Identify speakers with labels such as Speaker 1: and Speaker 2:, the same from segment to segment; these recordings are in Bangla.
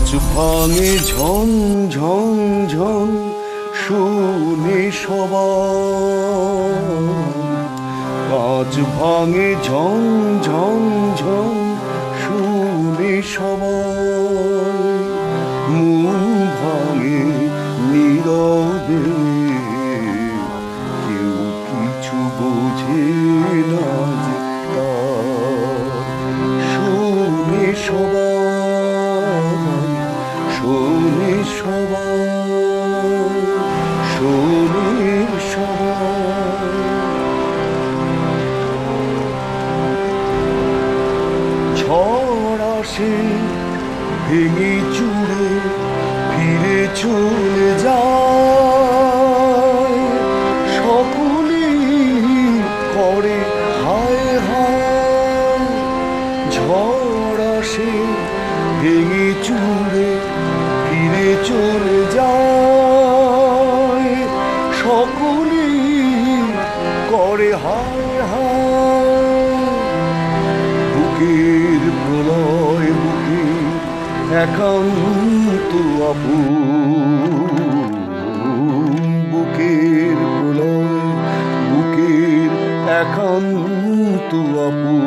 Speaker 1: কাঁচ ভাঙে ঝন ঝন ঝন শুনে সবাই, কাঁচ ভাঙে ঝন ঝন ঝন শুনে সবাই, মন ভাঙে নীরবে, কেউ কিছু বোঝে না যে তার। শুনে সবাই, শোনে সবাই, শোনে সবাই। ঝড় আসে ভেঙে চুড়ে ফিরে চলে যায়, সকলেই করে হায় হায়। ঝড় আসে ভেঙে চুড়ে ফিরে চলে যায়, সকলেই করে হায় হায়। বুকের প্রলয় বুকে একান্ত আপন, বুকের প্রলয় বুকের একান্ত আপন।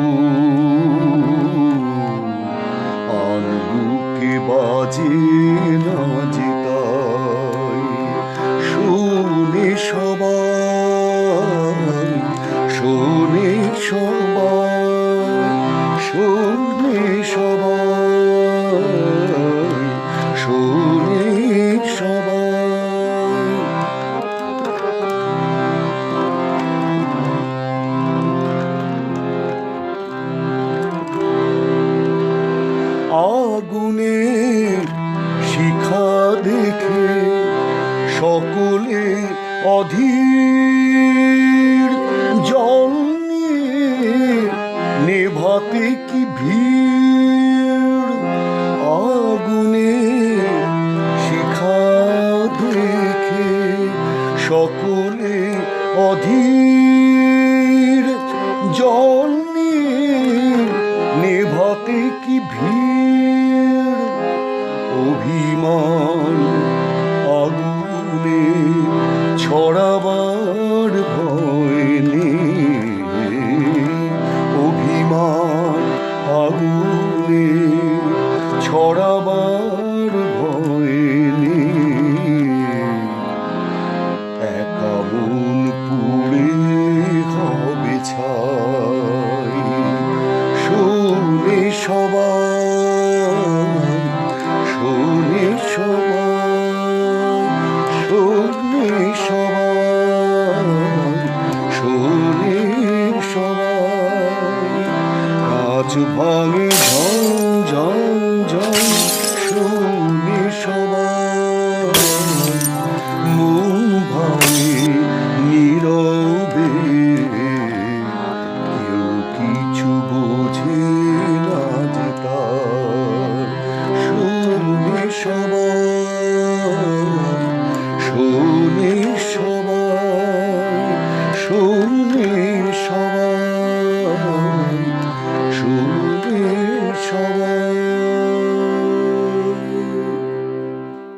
Speaker 1: আর বুকে বাজে না যে তাই। শোনে সবাই, শোনে সবাই, শোনে সবাই, শোনে সবাই। আগুনে শিখা দেখে সকলে অধীর, জল নিয়ে নেভাতে কি ভিড়। আগুনে শিখা দেখে সকলে অধীর, জল নিয়ে নেভাতে কি ভিড়। অভিমান আগুনে ছড়াবার ভয় নেই, অভিমান আগুনে ছড়াবার